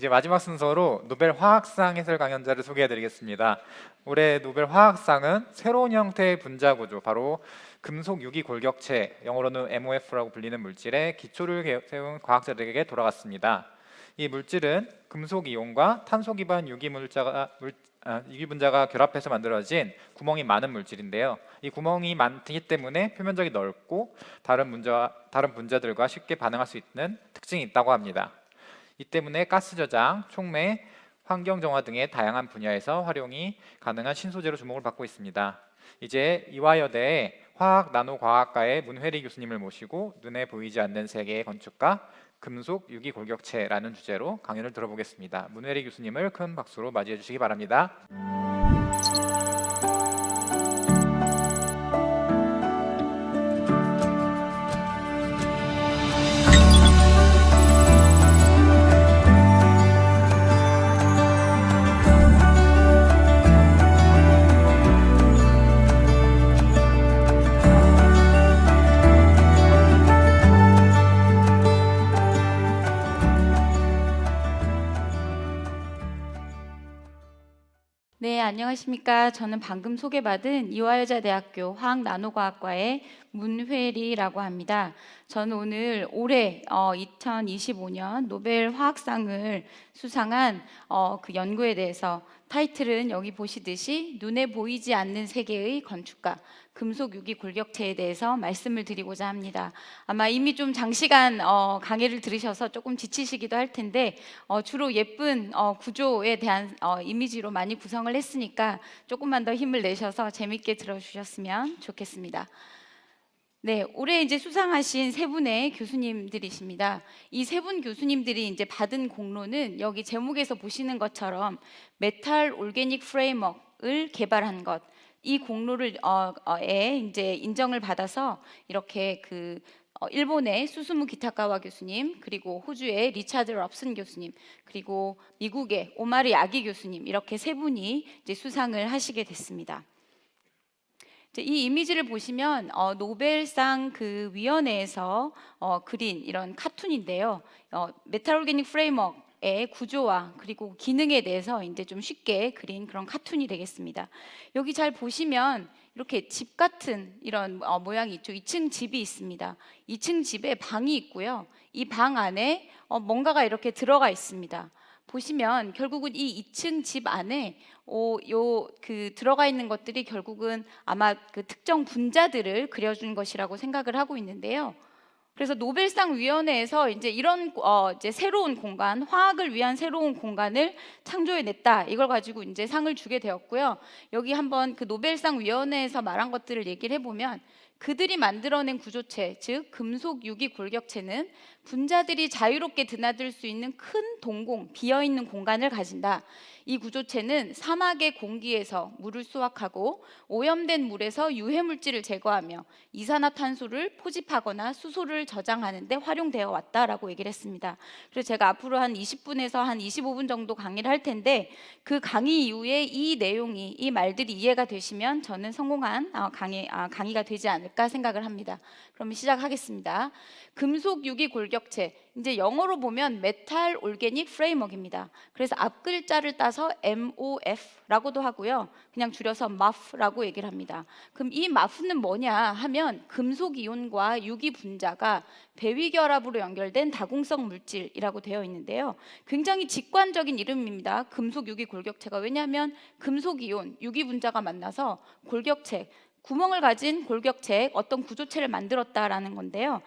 이제 마지막 순서로 노벨 화학상 해설 강연자를 소개해드리겠습니다. 올해 노벨 화학상은 새로운 형태의 분자 구조, 바로 금속 유기 골격체, 영어로는 MOF라고 불리는 물질의 기초를 세운 과학자들에게 돌아갔습니다. 이 물질은 금속 이온과 탄소 기반 유기 분자가 결합해서 만들어진 구멍이 많은 물질인데요. 이 구멍이 많기 때문에 표면적이 넓고 다른 분자들과 쉽게 반응할 수 있는 특징이 있다고 합니다. 이 때문에 가스 저장, 촉매, 환경 정화 등의 다양한 분야에서 활용이 가능한 신소재로 주목을 받고 있습니다. 이제 이화여대 화학나노과학과의 문회리 교수님을 모시고 눈에 보이지 않는 세계의 건축가, 금속 유기 골격체라는 주제로 강연을 들어보겠습니다. 문회리 교수님을 큰 박수로 맞이해 주시기 바랍니다. 네, 안녕하십니까. 저는 방금 소개받은 이화여자대학교 화학나노과학과의 문회리라고 합니다. 저는 오늘 올해 2025년 노벨 화학상을 수상한 그 연구에 대해서, 타이틀은 여기 보시듯이 눈에 보이지 않는 세계의 건축가, 금속 유기 골격체에 대해서 말씀을 드리고자 합니다. 아마 이미 좀 장시간 강의를 들으셔서 조금 지치시기도 할 텐데 주로 예쁜 구조에 대한 이미지로 많이 구성을 했으니까 조금만 더 힘을 내셔서 재밌게 들어주셨으면 좋겠습니다. 네, 올해 이제 수상하신 세 분의 교수님들이십니다. 이 세 분 교수님들이 이제 받은 공로는 여기 제목에서 보시는 것처럼 메탈 올게닉 프레임워크를 개발한 것, 이 공로를 이제 인정을 받아서 이렇게 일본의 수수무 기타카와 교수님, 그리고 호주의 리차드 럽슨 교수님, 그리고 미국의 오마리 아기 교수님, 이렇게 세 분이 이제 수상을 하시게 됐습니다. 이 이미지를 보시면 노벨상 그 위원회에서 그린 이런 카툰인데요. 메탈 올게닉 프레임워크의 구조와 그리고 기능에 대해서 이제 좀 쉽게 그린 그런 카툰이 되겠습니다. 여기 잘 보시면 이렇게 집 같은 이런 모양이 있죠. 2층 집이 있습니다. 2층 집에 방이 있고요. 이 방 안에 뭔가가 이렇게 들어가 있습니다. 보시면 결국은 이 2층 집 안에 들어가 있는 것들이 결국은 아마 그 특정 분자들을 그려준 것이라고 생각을 하고 있는데요. 그래서 노벨상 위원회에서 이제 이런 이제 새로운 공간, 화학을 위한 새로운 공간을 창조해냈다, 이걸 가지고 이제 상을 주게 되었고요. 여기 한번 그 노벨상 위원회에서 말한 것들을 얘기를 해보면, 그들이 만들어낸 구조체, 즉 금속 유기 골격체는 분자들이 자유롭게 드나들 수 있는 큰 동공, 비어있는 공간을 가진다. 이 구조체는 사막의 공기에서 물을 수확하고 오염된 물에서 유해물질을 제거하며 이산화탄소를 포집하거나 수소를 저장하는 데 활용되어 왔다라고 얘기를 했습니다. 그래서 제가 앞으로 한 20분에서 한 25분 정도 강의를 할 텐데 그 강의 이후에 이 내용이, 이 말들이 이해가 되시면 저는 성공한 강의가 되지 않을까 생각을 합니다. 그러면 시작하겠습니다. 금속 유기 골격체, 이제 영어로 보면 메탈 올게닉 프레임워크입니다. 그래서 앞 글자를 따서 MOF라고도 하고요. 그냥 줄여서 MOF라고 얘기를 합니다. 그럼 이 MOF는 뭐냐 하면 금속 이온과 유기 분자가 배위 결합으로 연결된 다공성 물질이라고 되어 있는데요. 굉장히 직관적인 이름입니다. 금속 유기 골격체가. 왜냐하면 금속 이온, 유기 분자가 만나서 골격체, 구멍을 가진 골격체, 어떤 구조체를 만들었다라는 건데요.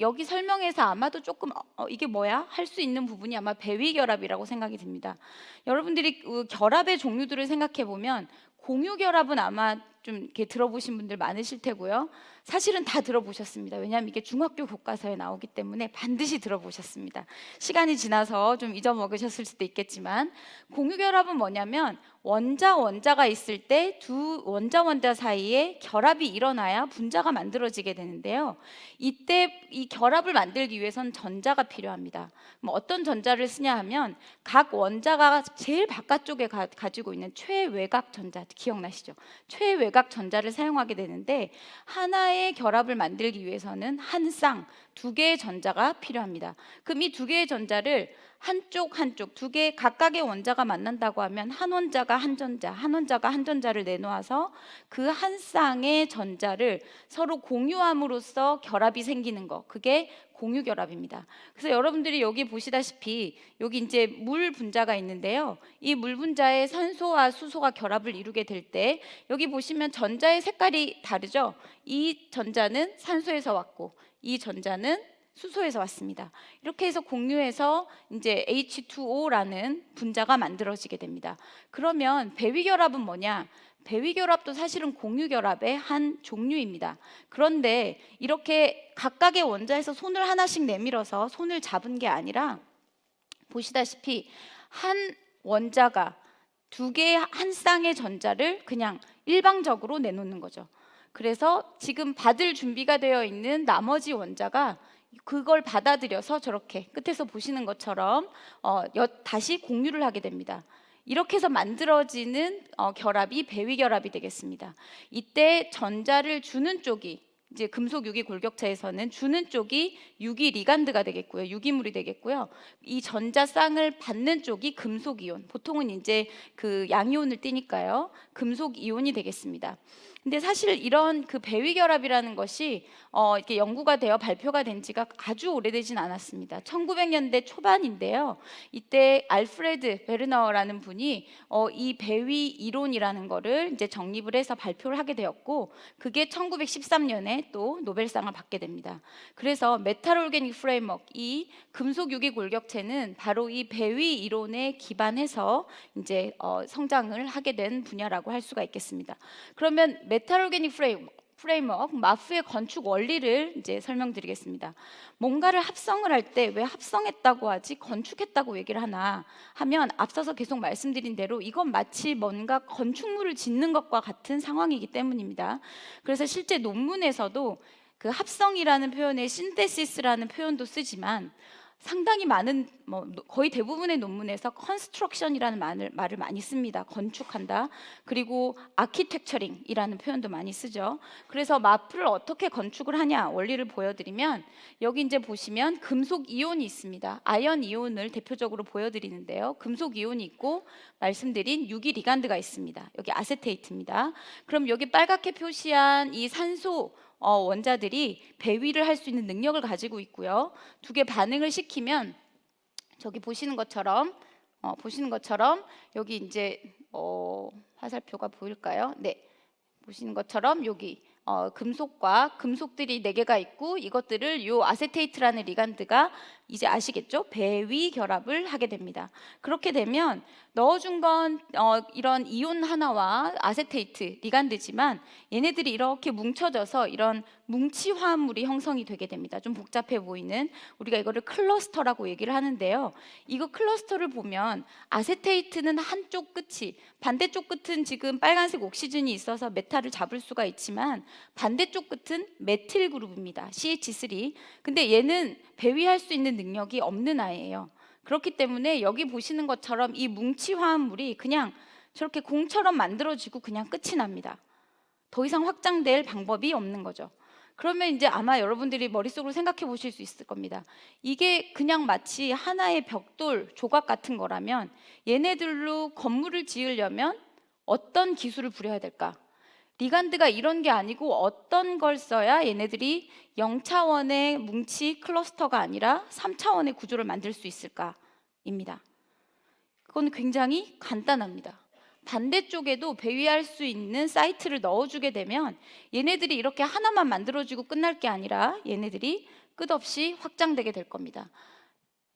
여기 설명에서 아마도 조금 이게 뭐야? 할 수 있는 부분이 아마 배위 결합이라고 생각이 듭니다. 여러분들이 결합의 종류들을 생각해 보면 공유 결합은 아마 좀 이렇게 들어보신 분들 많으실 테고요. 사실은 다 들어보셨습니다. 왜냐하면 이게 중학교 교과서에 나오기 때문에 반드시 들어보셨습니다. 시간이 지나서 좀 잊어먹으셨을 수도 있겠지만, 공유 결합은 뭐냐면 원자가 있을 때 두 원자 사이에 결합이 일어나야 분자가 만들어지게 되는데요. 이때 이 결합을 만들기 위해선 전자가 필요합니다. 어떤 전자를 쓰냐 하면 각 원자가 제일 바깥쪽에 가지고 있는 최외곽 전자, 기억나시죠? 최외곽 전자를 사용하게 되는데, 하나의 결합을 만들기 위해서는 한 쌍, 두 개의 전자가 필요합니다. 그럼 이 두 개의 전자를 한쪽 두 개 각각의 원자가 만난다고 하면 한 원자가 한 전자를 내놓아서 그 한 쌍의 전자를 서로 공유함으로써 결합이 생기는 거, 그게 공유 결합입니다. 그래서 여러분들이 여기 보시다시피 여기 이제 물 분자가 있는데요. 이 물 분자에 산소와 수소가 결합을 이루게 될 때 여기 보시면 전자의 색깔이 다르죠. 이 전자는 산소에서 왔고 이 전자는 수소에서 왔습니다. 이렇게 해서 공유해서 이제 H2O라는 분자가 만들어지게 됩니다. 그러면 배위 결합은 뭐냐? 배위 결합도 사실은 공유 결합의 한 종류입니다. 그런데 이렇게 각각의 원자에서 손을 하나씩 내밀어서 손을 잡은 게 아니라, 보시다시피 한 원자가 두 개의 한 쌍의 전자를 그냥 일방적으로 내놓는 거죠. 그래서 지금 받을 준비가 되어 있는 나머지 원자가 그걸 받아들여서 저렇게 끝에서 보시는 것처럼 다시 공유를 하게 됩니다. 이렇게 해서 만들어지는 결합이 배위 결합이 되겠습니다. 이때 전자를 주는 쪽이, 이제 금속 유기 골격체에서는 주는 쪽이 유기 리간드가 되겠고요. 유기물이 되겠고요. 이 전자 쌍을 받는 쪽이 금속 이온, 보통은 이제 그 양이온을 띠니까요. 금속 이온이 되겠습니다. 근데 사실 이런 그 배위 결합이라는 것이 이렇게 연구가 되어 발표가 된 지가 아주 오래되진 않았습니다. 1900년대 초반인데요. 이때 알프레드 베르너라는 분이 이 배위 이론이라는 거를 이제 정립을 해서 발표를 하게 되었고, 그게 1913년에 또 노벨상을 받게 됩니다. 그래서 메탈 올게닉 프레임워크, 이 금속 유기 골격체는 바로 이 배위 이론에 기반해서 이제 성장을 하게 된 분야라고 할 수가 있겠습니다. 그러면 메탈 올게닉 프레임워크, 마프의 건축 원리를 이제 설명드리겠습니다. 뭔가를 합성을 할 때 왜 합성했다고 하지 건축했다고 얘기를 하나 하면, 앞서서 계속 말씀드린 대로 이건 마치 뭔가 건축물을 짓는 것과 같은 상황이기 때문입니다. 그래서 실제 논문에서도 그 합성이라는 표현에 신테시스라는 표현도 쓰지만, 상당히 많은 거의 대부분의 논문에서 컨스트럭션이라는 말을 많이 씁니다. 건축한다. 그리고 아키텍처링이라는 표현도 많이 쓰죠. 그래서 마프를 어떻게 건축을 하냐 원리를 보여드리면, 여기 이제 보시면 금속 이온이 있습니다. 아연 이온을 대표적으로 보여드리는데요. 금속 이온이 있고 말씀드린 유기 리간드가 있습니다. 여기 아세테이트입니다. 그럼 여기 빨갛게 표시한 이 산소 원자들이 배위를 할 수 있는 능력을 가지고 있고요. 두 개 반응을 시키면 저기 보시는 것처럼 여기 이제 화살표가 보일까요? 네, 보시는 것처럼 여기 금속들이 4개가 있고, 이것들을 요 아세테이트라는 리간드가 이제 아시겠죠? 배위 결합을 하게 됩니다. 그렇게 되면 넣어준 건 이런 이온 하나와 아세테이트, 리간드지만 얘네들이 이렇게 뭉쳐져서 이런 뭉치 화합물이 형성이 되게 됩니다. 좀 복잡해 보이는, 우리가 이거를 클러스터라고 얘기를 하는데요. 이거 클러스터를 보면 아세테이트는 한쪽 끝이, 반대쪽 끝은 지금 빨간색 옥시즌이 있어서 메탈을 잡을 수가 있지만 반대쪽 끝은 메틸 그룹입니다. CH3. 근데 얘는 배위할 수 있는 능력이 없는 아이예요. 그렇기 때문에 여기 보시는 것처럼 이 뭉치 화합물이 그냥 저렇게 공처럼 만들어지고 그냥 끝이 납니다. 더 이상 확장될 방법이 없는 거죠. 그러면 이제 아마 여러분들이 머릿속으로 생각해 보실 수 있을 겁니다. 이게 그냥 마치 하나의 벽돌 조각 같은 거라면 얘네들로 건물을 지으려면 어떤 기술을 부려야 될까? 리간드가 이런 게 아니고 어떤 걸 써야 얘네들이 0차원의 뭉치 클러스터가 아니라 3차원의 구조를 만들 수 있을까입니다. 그건 굉장히 간단합니다. 반대쪽에도 배위할 수 있는 사이트를 넣어주게 되면 얘네들이 이렇게 하나만 만들어지고 끝날 게 아니라 얘네들이 끝없이 확장되게 될 겁니다.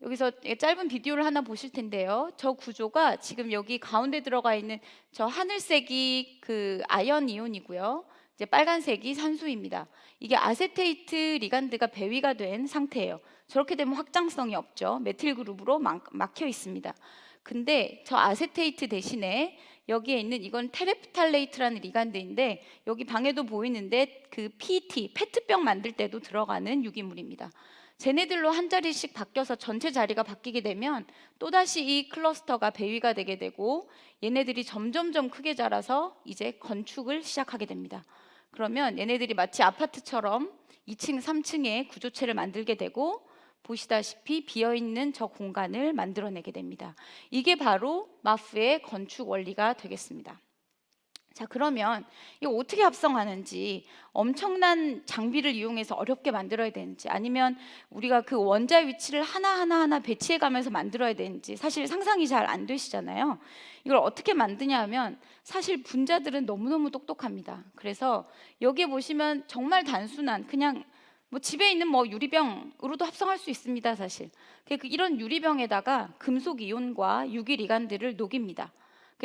여기서 짧은 비디오를 하나 보실 텐데요. 저 구조가 지금 여기 가운데 들어가 있는 저 하늘색이 그 아연 이온이고요. 이제 빨간색이 산소입니다. 이게 아세테이트 리간드가 배위가 된 상태예요. 저렇게 되면 확장성이 없죠. 메틸 그룹으로 막혀 있습니다. 근데 저 아세테이트 대신에 여기에 있는 이건 테레프탈레이트라는 리간드인데 여기 방에도 보이는데 그 PET, 페트병 만들 때도 들어가는 유기물입니다. 쟤네들로 한 자리씩 바뀌어서 전체 자리가 바뀌게 되면 또다시 이 클러스터가 배위가 되게 되고 얘네들이 점점점 크게 자라서 이제 건축을 시작하게 됩니다. 그러면 얘네들이 마치 아파트처럼 2층, 3층의 구조체를 만들게 되고 보시다시피 비어있는 저 공간을 만들어내게 됩니다. 이게 바로 마프의 건축 원리가 되겠습니다. 자, 그러면 이거 어떻게 합성하는지, 엄청난 장비를 이용해서 어렵게 만들어야 되는지, 아니면 우리가 그 원자 위치를 하나하나 배치해 가면서 만들어야 되는지 사실 상상이 잘 안 되시잖아요. 이걸 어떻게 만드냐 하면 사실 분자들은 너무너무 똑똑합니다. 그래서 여기에 보시면 정말 단순한 그냥 뭐 집에 있는 뭐 유리병으로도 합성할 수 있습니다. 사실 이런 유리병에다가 금속 이온과 유기 리간드를 녹입니다.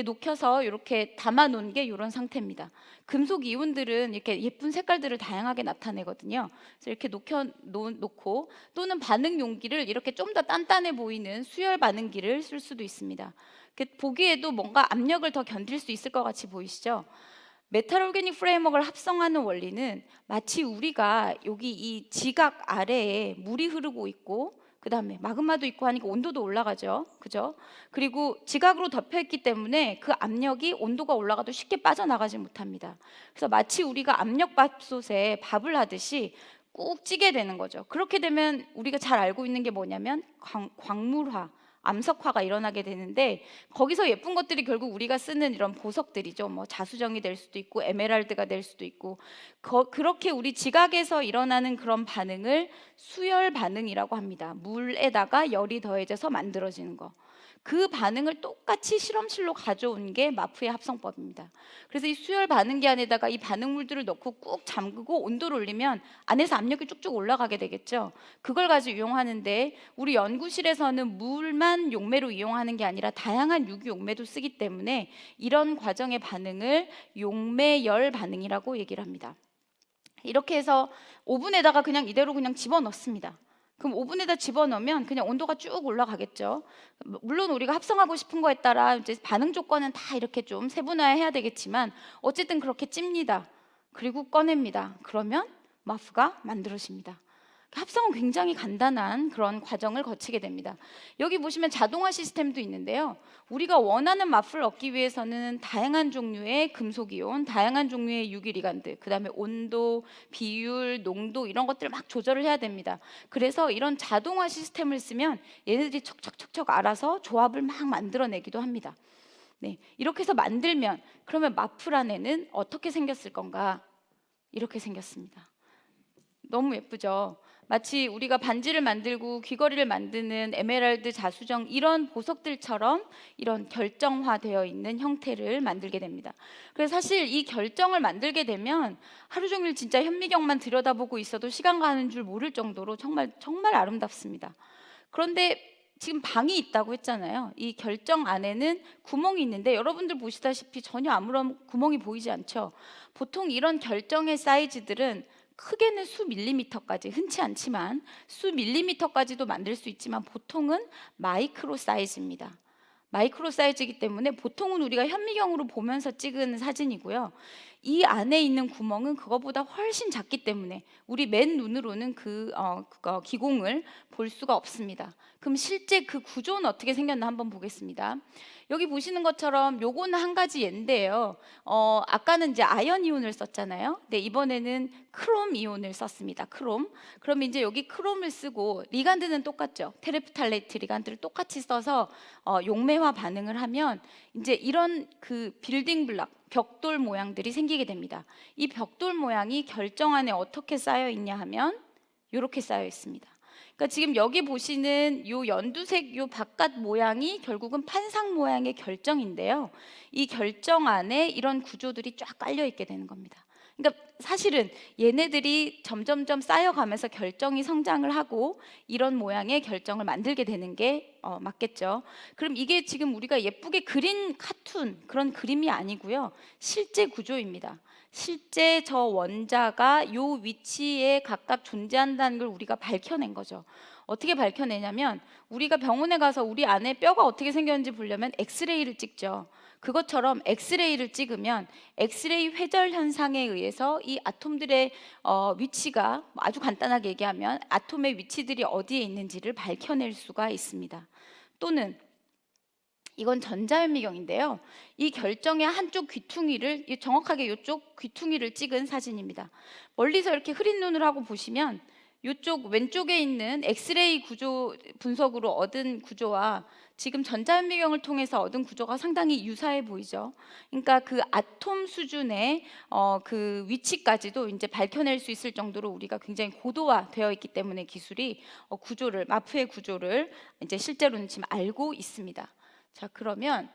녹여서 이렇게 담아 놓은 게 이런 상태입니다. 금속 이온들은 이렇게 예쁜 색깔들을 다양하게 나타내거든요. 그래서 이렇게 놓고 또는 반응 용기를 이렇게 좀 더 단단해 보이는 수열 반응기를 쓸 수도 있습니다. 보기에도 뭔가 압력을 더 견딜 수 있을 것 같이 보이시죠? 메탈 오르게닉 프레임워크를 합성하는 원리는 마치 우리가 여기 이 지각 아래에 물이 흐르고 있고 그 다음에 마그마도 있고 하니까 온도도 올라가죠. 그죠? 그리고 지각으로 덮여있기 때문에 그 압력이 온도가 올라가도 쉽게 빠져나가지 못합니다. 그래서 마치 우리가 압력밥솥에 밥을 하듯이 꾹 찌게 되는 거죠. 그렇게 되면 우리가 잘 알고 있는 게 뭐냐면 광물화, 암석화가 일어나게 되는데 거기서 예쁜 것들이 결국 우리가 쓰는 이런 보석들이죠. 뭐 자수정이 될 수도 있고 에메랄드가 될 수도 있고 그렇게 우리 지각에서 일어나는 그런 반응을 수열 반응이라고 합니다. 물에다가 열이 더해져서 만들어지는 거. 그 반응을 똑같이 실험실로 가져온 게 마프의 합성법입니다. 그래서 이 수열 반응기 안에다가 이 반응물들을 넣고 꾹 잠그고 온도를 올리면 안에서 압력이 쭉쭉 올라가게 되겠죠. 그걸 가지고 이용하는데 우리 연구실에서는 물만 용매로 이용하는 게 아니라 다양한 유기 용매도 쓰기 때문에 이런 과정의 반응을 용매열 반응이라고 얘기를 합니다. 이렇게 해서 오븐에다가 그냥 이대로 그냥 집어넣습니다. 그럼 오븐에다 집어넣으면 그냥 온도가 쭉 올라가겠죠. 물론 우리가 합성하고 싶은 거에 따라 이제 반응 조건은 다 이렇게 좀 세분화해야 되겠지만 어쨌든 그렇게 찝니다. 그리고 꺼냅니다. 그러면 마프가 만들어집니다. 합성은 굉장히 간단한 그런 과정을 거치게 됩니다. 여기 보시면 자동화 시스템도 있는데요. 우리가 원하는 마프를 얻기 위해서는 다양한 종류의 금속이온, 다양한 종류의 유기리간드, 그 다음에 온도, 비율, 농도 이런 것들을 막 조절을 해야 됩니다. 그래서 이런 자동화 시스템을 쓰면 얘네들이 척척척척 알아서 조합을 막 만들어내기도 합니다. 네, 이렇게 해서 만들면 그러면 마프란에는 어떻게 생겼을 건가? 이렇게 생겼습니다. 너무 예쁘죠? 마치 우리가 반지를 만들고 귀걸이를 만드는 에메랄드, 자수정 이런 보석들처럼 이런 결정화되어 있는 형태를 만들게 됩니다. 그래서 사실 이 결정을 만들게 되면 하루 종일 진짜 현미경만 들여다보고 있어도 시간 가는 줄 모를 정도로 정말 정말 아름답습니다. 그런데 지금 방이 있다고 했잖아요. 이 결정 안에는 구멍이 있는데 여러분들 보시다시피 전혀 아무런 구멍이 보이지 않죠. 보통 이런 결정의 사이즈들은 크게는 수 밀리미터까지, 흔치 않지만 수 밀리미터까지도 만들 수 있지만 보통은 마이크로 사이즈입니다. 마이크로 사이즈이기 때문에 보통은 우리가 현미경으로 보면서 찍은 사진이고요. 이 안에 있는 구멍은 그거보다 훨씬 작기 때문에 우리 맨 눈으로는 그거 기공을 볼 수가 없습니다. 그럼 실제 그 구조는 어떻게 생겼나 한번 보겠습니다. 여기 보시는 것처럼 요거는 한 가지 예인데요. 아까는 이제 아연 이온을 썼잖아요. 네, 이번에는 크롬 이온을 썼습니다. 크롬. 그럼 이제 여기 크롬을 쓰고 리간드는 똑같죠. 테레프탈레이트 리간드를 똑같이 써서 용매화 반응을 하면 이제 이런 그 빌딩 블럭 벽돌 모양들이 생기게 됩니다. 이 벽돌 모양이 결정 안에 어떻게 쌓여 있냐 하면 이렇게 쌓여 있습니다. 그러니까 지금 여기 보시는 요 연두색 요 바깥 모양이 결국은 판상 모양의 결정인데요. 이 결정 안에 이런 구조들이 쫙 깔려 있게 되는 겁니다. 그러니까 사실은 얘네들이 점점점 쌓여가면서 결정이 성장을 하고 이런 모양의 결정을 만들게 되는 게 맞겠죠. 그럼 이게 지금 우리가 예쁘게 그린 카툰 그런 그림이 아니고요. 실제 구조입니다. 실제 저 원자가 요 위치에 각각 존재한다는 걸 우리가 밝혀낸 거죠. 어떻게 밝혀내냐면 우리가 병원에 가서 우리 안에 뼈가 어떻게 생겼는지 보려면 엑스레이를 찍죠. 그것처럼 엑스레이를 찍으면 엑스레이 회절 현상에 의해서 이 아톰들의 위치가 아주 간단하게 얘기하면 아톰의 위치들이 어디에 있는지를 밝혀낼 수가 있습니다. 또는 이건 전자현미경인데요. 이 결정의 한쪽 귀퉁이를 정확하게 이쪽 귀퉁이를 찍은 사진입니다. 멀리서 이렇게 흐린 눈을 하고 보시면 이쪽 왼쪽에 있는 엑스레이 구조 분석으로 얻은 구조와 지금 전자현미경을 통해서 얻은 구조가 상당히 유사해 보이죠. 그러니까 그 아톰 수준의 그 위치까지도 이제 밝혀낼 수 있을 정도로 우리가 굉장히 고도화되어 있기 때문에 기술이 구조를 마프의 구조를 이제 실제로는 지금 알고 있습니다. 자, 그러면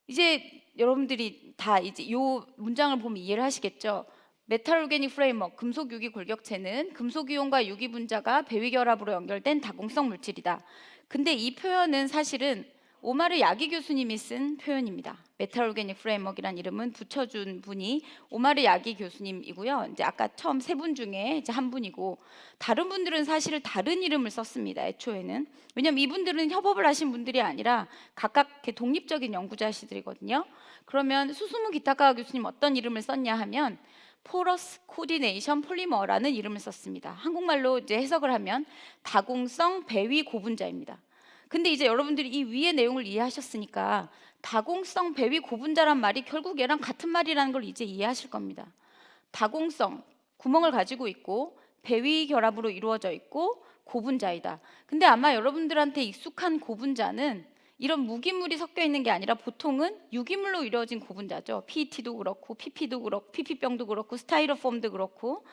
이제 여러분들이 다 이제 이 문장을 보면 이해를 하시겠죠? 메탈 오르게닉 프레임워크, 금속 유기 골격체는 금속 이온과 유기 분자가 배위 결합으로 연결된 다공성 물질이다. 근데 이 표현은 사실은 오마르 야기 교수님이 쓴 표현입니다. 메탈 오르게닉 프레임워크이라는 이름은 붙여준 분이 오마르 야기 교수님이고요. 이제 아까 처음 세 분 중에 이제 한 분이고 다른 분들은 사실 다른 이름을 썼습니다. 애초에는 왜냐하면 이분들은 협업을 하신 분들이 아니라 각각 이렇게 독립적인 연구자시들이거든요. 그러면 수수무 기타카 교수님 어떤 이름을 썼냐 하면 포러스 코디네이션 폴리머라는 이름을 썼습니다. 한국말로 이제 해석을 하면 다공성 배위 고분자입니다. 근데 이제 여러분들이 이 위의 내용을 이해하셨으니까 다공성 배위 고분자란 말이 결국 얘랑 같은 말이라는 걸 이제 이해하실 겁니다. 다공성, 구멍을 가지고 있고 배위 결합으로 이루어져 있고 고분자이다. 근데 아마 여러분들한테 익숙한 고분자는 이런 무기물이 섞여 있는 게 아니라 보통은 유기물로 이루어진 고분자죠. PET도 그렇고 PP도 그렇고 PP병도 그렇고 스타이로폼도 그렇고.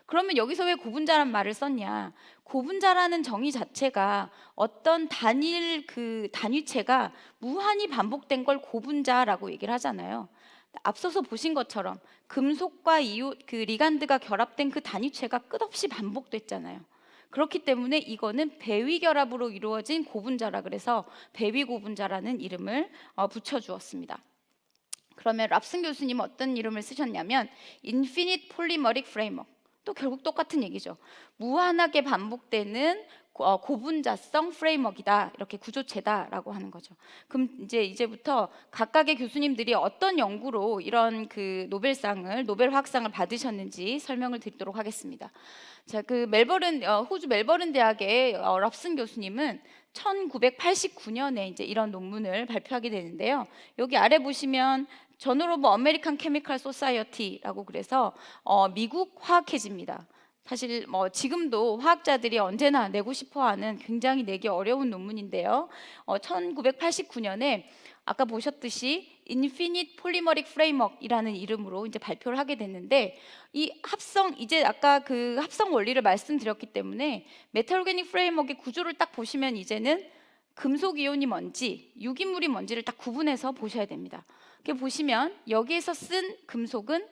그러면 여기서 왜 고분자란 말을 썼냐? 고분자라는 정의 자체가 어떤 단일 그 단위체가 무한히 반복된 걸 고분자라고 얘기를 하잖아요. 앞서서 보신 것처럼 금속과 그 리간드가 결합된 그 단위체가 끝없이 반복됐잖아요. 그렇기 때문에 이거는 배위 결합으로 이루어진 고분자라 그래서 배위 고분자라는 이름을 붙여주었습니다. 그러면 랍슨 교수님은 어떤 이름을 쓰셨냐면 Infinite Polymeric Framework. 또 결국 똑같은 얘기죠. 무한하게 반복되는 고분자성 프레임워크이다. 이렇게 구조체다라고 하는 거죠. 그럼 이제부터 각각의 교수님들이 어떤 연구로 이런 그 노벨 화학상을 받으셨는지 설명을 드리도록 하겠습니다. 자, 그 호주 멜버른 대학의 랍슨 교수님은 1989년에 이제 이런 논문을 발표하게 되는데요. 여기 아래 보시면 저널 오브 아메리칸 케미칼 소사이어티라고 그래서 미국 화학회지입니다. 사실 지금도 화학자들이 언제나 내고 싶어하는 굉장히 내기 어려운 논문인데요. 1989년에 아까 보셨듯이 Infinite Polymeric Framework이라는 이름으로 이제 발표를 하게 됐는데 이 이제 아까 그 합성 원리를 말씀드렸기 때문에 메탈 오르게닉 프레임워크의 구조를 딱 보시면 이제는 금속 이온이 뭔지 유기물이 뭔지를 딱 구분해서 보셔야 됩니다. 이렇게 보시면 여기에서 쓴 금속은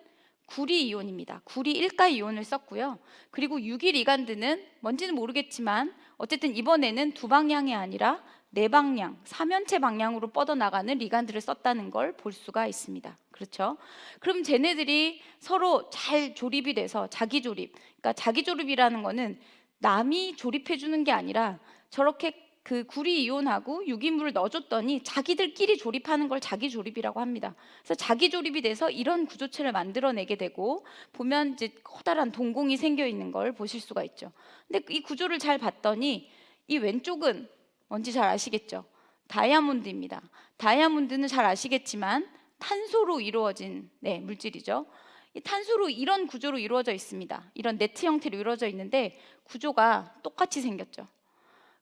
구리 이온입니다. 구리 1가 이온을 썼고요. 그리고 유기 리간드는 뭔지는 모르겠지만 어쨌든 이번에는 두 방향이 아니라 네 방향, 삼연체 방향으로 뻗어나가는 리간드를 썼다는 걸 볼 수가 있습니다. 그렇죠? 그럼 쟤네들이 서로 잘 조립이 돼서 자기 조립, 그러니까 자기 조립이라는 거는 남이 조립해 주는 게 아니라 저렇게 그 구리 이온하고 유기물을 넣어줬더니 자기들끼리 조립하는 걸 자기 조립이라고 합니다. 그래서 자기 조립이 돼서 이런 구조체를 만들어내게 되고 보면 이제 커다란 동공이 생겨 있는 걸 보실 수가 있죠. 근데 이 구조를 잘 봤더니 이 왼쪽은 뭔지 잘 아시겠죠? 다이아몬드입니다. 다이아몬드는 잘 아시겠지만 탄소로 이루어진 물질이죠. 이 탄소로 이런 구조로 이루어져 있습니다. 이런 네트 형태로 이루어져 있는데 구조가 똑같이 생겼죠.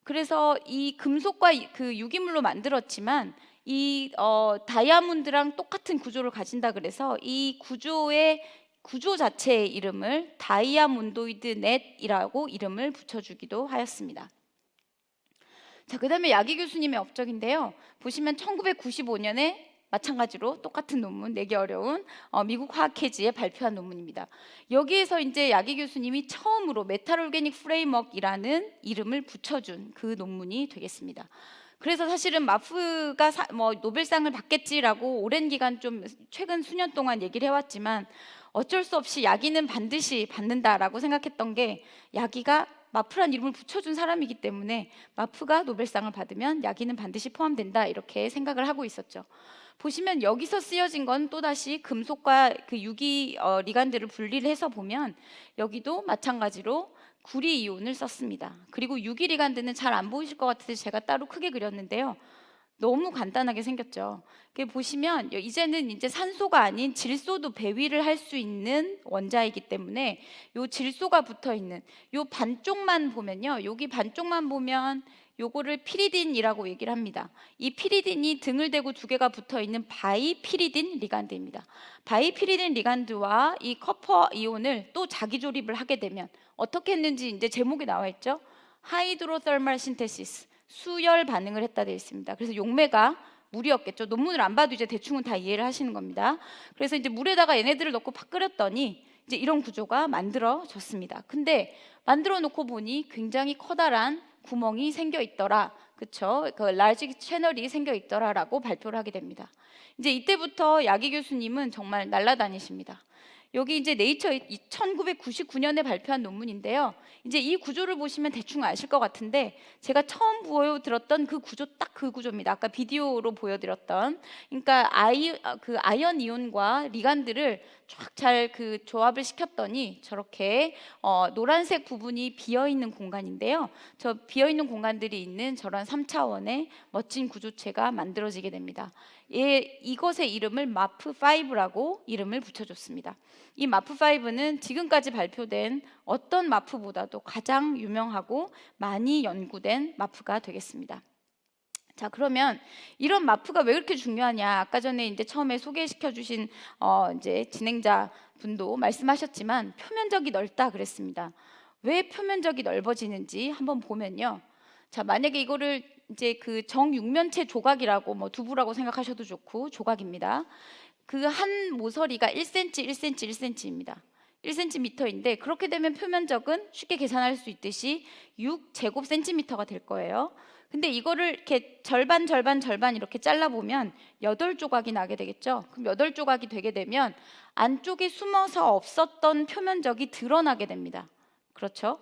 그래서 이 금속과 그 유기물로 만들었지만 이 다이아몬드랑 똑같은 구조를 가진다 그래서 이 구조 자체의 이름을 다이아몬도이드 넷이라고 이름을 붙여주기도 하였습니다. 자, 그다음에 야기 교수님의 업적인데요. 보시면 1995년에 마찬가지로 똑같은 논문, 내기 어려운 미국 화학회지에 발표한 논문입니다. 여기에서 이제 야기 교수님이 처음으로 메탈 오르게닉 프레임워크이라는 이름을 붙여준 그 논문이 되겠습니다. 그래서 사실은 마프가 노벨상을 받겠지라고 오랜 기간 좀 최근 수년 동안 얘기를 해왔지만 어쩔 수 없이 야기는 반드시 받는다라고 생각했던 게 야기가 마프란 이름을 붙여준 사람이기 때문에 마프가 노벨상을 받으면 야기는 반드시 포함된다 이렇게 생각을 하고 있었죠. 보시면 여기서 쓰여진 건 또다시 금속과 그 유기 리간드를 분리를 해서 보면 여기도 마찬가지로 구리 이온을 썼습니다. 그리고 유기 리간드는 잘 안 보이실 것 같아서 제가 따로 크게 그렸는데요. 너무 간단하게 생겼죠. 보시면 이제는 이제 산소가 아닌 질소도 배위를 할 수 있는 원자이기 때문에 요 질소가 붙어 있는 요 반쪽만 보면요. 여기 반쪽만 보면 요거를 피리딘이라고 얘기를 합니다. 이 피리딘이 등을 대고 두 개가 붙어 있는 바이피리딘 리간드입니다. 바이피리딘 리간드와 이 커퍼 이온을 또 자기 조립을 하게 되면 어떻게 했는지 이제 제목에 나와 있죠. 하이드로설말 신테시스. 수열 반응을 했다 되어 있습니다. 그래서 용매가 물이었겠죠. 논문을 안 봐도 이제 대충은 다 이해를 하시는 겁니다. 그래서 이제 물에다가 얘네들을 넣고 팍 끓였더니 이제 이런 구조가 만들어졌습니다. 근데 만들어 놓고 보니 굉장히 커다란 구멍이 생겨 있더라. 그렇죠? 그 라지 채널이 생겨 있더라라고 발표를 하게 됩니다. 이제 이때부터 야기 교수님은 정말 날아다니십니다. 여기 이제 네이처 1999년에 발표한 논문인데요. 이제 이 구조를 보시면 대충 아실 것 같은데 제가 처음 보여드렸던 그 구조 딱 그 구조입니다. 아까 비디오로 보여드렸던. 그러니까 아이언 이온과 리간드를 쫙 잘 그 조합을 시켰더니 저렇게 노란색 부분이 비어 있는 공간인데요. 저 비어 있는 공간들이 있는 저런 3차원의 멋진 구조체가 만들어지게 됩니다. 이것의 이름을 마프5라고 이름을 붙여줬습니다. 이 마프5는 지금까지 발표된 어떤 마프보다도 가장 유명하고 많이 연구된 마프가 되겠습니다. 자, 그러면 이런 마프가 왜 그렇게 중요하냐? 아까 전에 이제 처음에 소개시켜 주신 이제 진행자 분도 말씀하셨지만 표면적이 넓다 그랬습니다. 왜 표면적이 넓어지는지 한번 보면요. 자, 만약에 이거를 이제 그 정육면체 조각이라고 뭐 두부라고 생각하셔도 좋고 조각입니다. 그 한 모서리가 1cm, 1cm, 1cm입니다. 1cm인데 그렇게 되면 표면적은 쉽게 계산할 수 있듯이 6제곱센티미터가 될 거예요. 근데 이거를 이렇게 절반 이렇게 잘라보면 8조각이 나게 되겠죠. 그럼 8조각이 되게 되면 안쪽에 숨어서 없었던 표면적이 드러나게 됩니다. 그렇죠?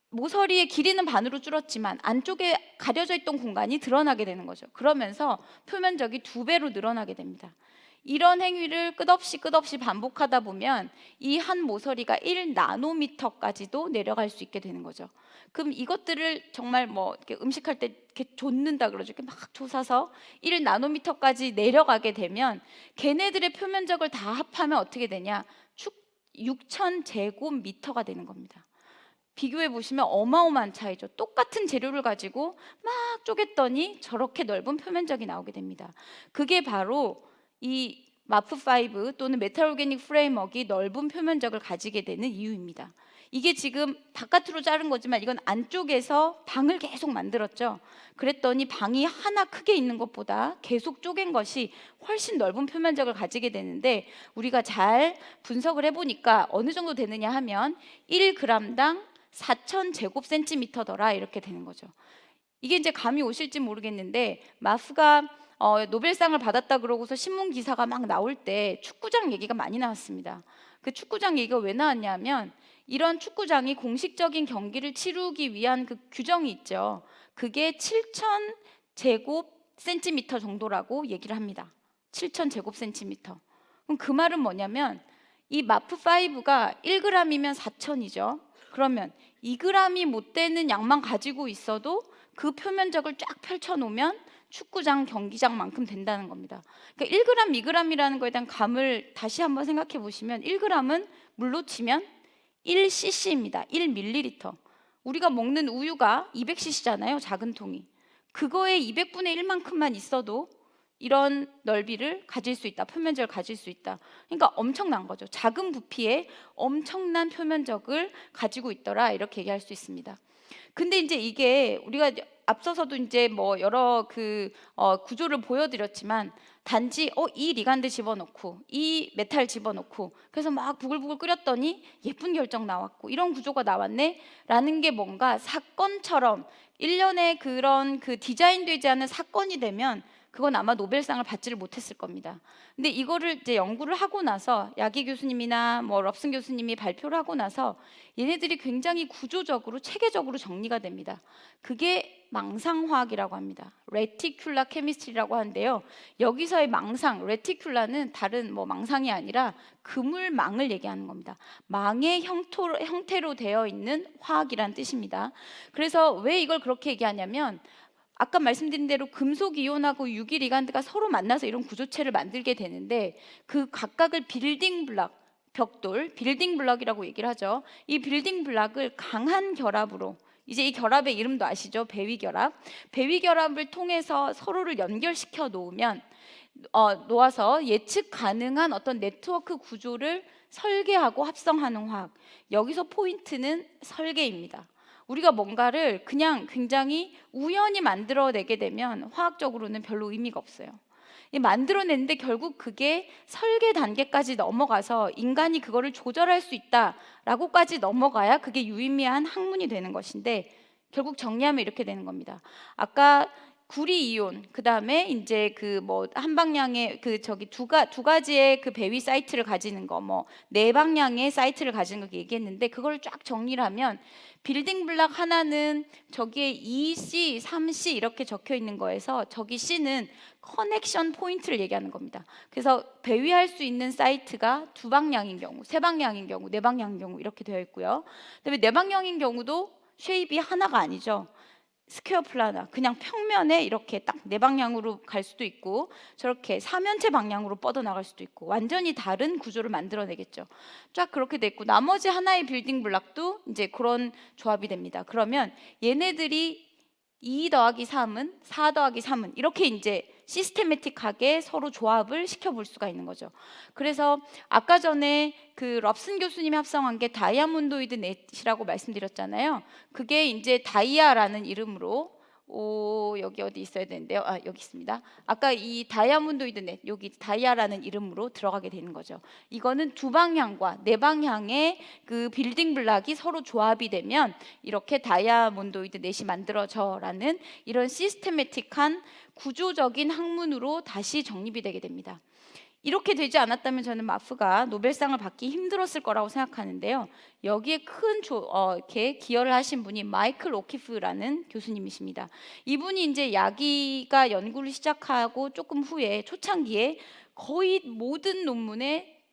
모서리의 길이는 반으로 줄었지만 안쪽에 가려져 있던 공간이 드러나게 되는 거죠. 그러면서 표면적이 2배로 늘어나게 됩니다. 이런 행위를 끝없이 반복하다 보면 이 한 모서리가 1나노미터까지도 내려갈 수 있게 되는 거죠. 그럼 이것들을 정말 뭐 이렇게 음식할 때 이렇게 좇는다 그러죠. 이렇게 막 좇아서 1나노미터까지 내려가게 되면 걔네들의 표면적을 다 합하면 어떻게 되냐? 6,000제곱미터가 되는 겁니다. 비교해 보시면 어마어마한 차이죠. 똑같은 재료를 가지고 막 쪼갰더니 저렇게 넓은 표면적이 나오게 됩니다. 그게 바로 이 마프5 또는 메탈 오르가닉 프레임워크가 넓은 표면적을 가지게 되는 이유입니다. 이게 지금 바깥으로 자른 거지만 이건 안쪽에서 방을 계속 만들었죠. 그랬더니 방이 하나 크게 있는 것보다 계속 쪼갠 것이 훨씬 넓은 표면적을 가지게 되는데, 우리가 잘 분석을 해보니까 어느 정도 되느냐 하면 1g당 4,000제곱센티미터더라 이렇게 되는 거죠. 이게 이제 감이 오실지 모르겠는데, 마프가 노벨상을 받았다 그러고서 신문 기사가 막 나올 때 축구장 얘기가 많이 나왔습니다. 그 축구장 얘기가 왜 나왔냐면, 이런 축구장이 공식적인 경기를 치르기 위한 그 규정이 있죠. 그게 7,000제곱센티미터 정도라고 얘기를 합니다. 7,000제곱센티미터. 그럼 그 말은 뭐냐면, 이 마프5가 1g이면 4,000이죠. 그러면 2g이 못 되는 양만 가지고 있어도 그 표면적을 쫙 펼쳐놓으면 축구장, 경기장만큼 된다는 겁니다. 그러니까 1g, 2g이라는 거에 대한 감을 다시 한번 생각해 보시면, 1g은 물로 치면 1cc입니다. 1ml. 우리가 먹는 우유가 200cc잖아요. 작은 통이. 그거의 200분의 1만큼만 있어도 이런 넓이를 가질 수 있다. 표면적을 가질 수 있다. 그러니까 엄청난 거죠. 작은 부피에 엄청난 표면적을 가지고 있더라. 이렇게 얘기할 수 있습니다. 근데 이제 이게 우리가 앞서서도 이제 뭐 여러 구조를 보여드렸지만, 단지 이 리간드 집어넣고 이 메탈 집어넣고 그래서 막 부글부글 끓였더니 예쁜 결정 나왔고 이런 구조가 나왔네 라는 게 뭔가 사건처럼 일련의 그런 디자인되지 않은 사건이 되면 그건 아마 노벨상을 받지를 못했을 겁니다. 근데 이거를 이제 연구를 하고 나서 야기 교수님이나 뭐 럽슨 교수님이 발표를 하고 나서 얘네들이 굉장히 구조적으로 체계적으로 정리가 됩니다. 그게 망상화학이라고 합니다. 레티큘라 케미스트리라고 하는데요. 여기서의 망상, 레티큘라는 다른 뭐 망상이 아니라 그물망을 얘기하는 겁니다. 망의 형태로 되어 있는 화학이란 뜻입니다. 그래서 왜 이걸 그렇게 얘기하냐면, 아까 말씀드린 대로 금속 이온하고 유기 리간드가 서로 만나서 이런 구조체를 만들게 되는데, 그 각각을 빌딩 블럭, 벽돌, 빌딩 블럭이라고 얘기를 하죠. 이 빌딩 블럭을 강한 결합으로, 이제 이 결합의 이름도 아시죠? 배위 결합. 배위 결합을 통해서 서로를 연결시켜 놓아서 예측 가능한 어떤 네트워크 구조를 설계하고 합성하는 화학. 여기서 포인트는 설계입니다. 우리가 뭔가를 그냥 굉장히 우연히 만들어내게 되면 화학적으로는 별로 의미가 없어요. 만들어냈는데 결국 그게 설계 단계까지 넘어가서 인간이 그거를 조절할 수 있다라고까지 넘어가야 그게 유의미한 학문이 되는 것인데, 결국 정리하면 이렇게 되는 겁니다. 아까 구리 이온, 그 다음에 이제 한 방향의 두 가지의 배위 사이트를 가지는 거, 네 방향의 사이트를 가지는 거 얘기했는데, 그걸 쫙 정리를 하면 빌딩 블럭 하나는 저기에 2C, 3C 이렇게 적혀 있는 거에서 저기 C는 커넥션 포인트를 얘기하는 겁니다. 그래서 배위할 수 있는 사이트가 두 방향인 경우, 세 방향인 경우, 네 방향인 경우 이렇게 되어 있고요. 그다음에 네 방향인 경우도 쉐입이 하나가 아니죠. 스퀘어 플라나, 그냥 평면에 이렇게 딱 네 방향으로 갈 수도 있고, 저렇게 사면체 방향으로 뻗어나갈 수도 있고, 완전히 다른 구조를 만들어내겠죠. 쫙 그렇게 돼 있고, 나머지 하나의 빌딩 블럭도 이제 그런 조합이 됩니다. 그러면 얘네들이 2 더하기 3은 4 더하기 3은 이렇게 이제 시스테매틱하게 서로 조합을 시켜볼 수가 있는 거죠. 그래서 아까 전에 럽슨 교수님이 합성한 게 다이아몬도이드 넷이라고 말씀드렸잖아요. 그게 이제 다이아라는 이름으로, 여기 어디 있어야 되는데요. 여기 있습니다. 아까 이 다이아몬도이드 넷, 여기 다이아라는 이름으로 들어가게 되는 거죠. 이거는 두 방향과 네 방향의 빌딩 블락이 서로 조합이 되면 이렇게 다이아몬도이드 넷이 만들어져라는 이런 시스테매틱한 구조적인 학문으로 다시 정립이 되게 됩니다. 이렇게 되지 않았다면 저는 마프가 노벨상을 받기 힘들었을 거라고 생각하는데요. 여기에 이렇게 기여를 하신 분이 마이클 오키프라는 교수님이십니다. 이분이 이제 야기가 연구를 시작하고 조금 후에 초창기에 거의 모든 논문에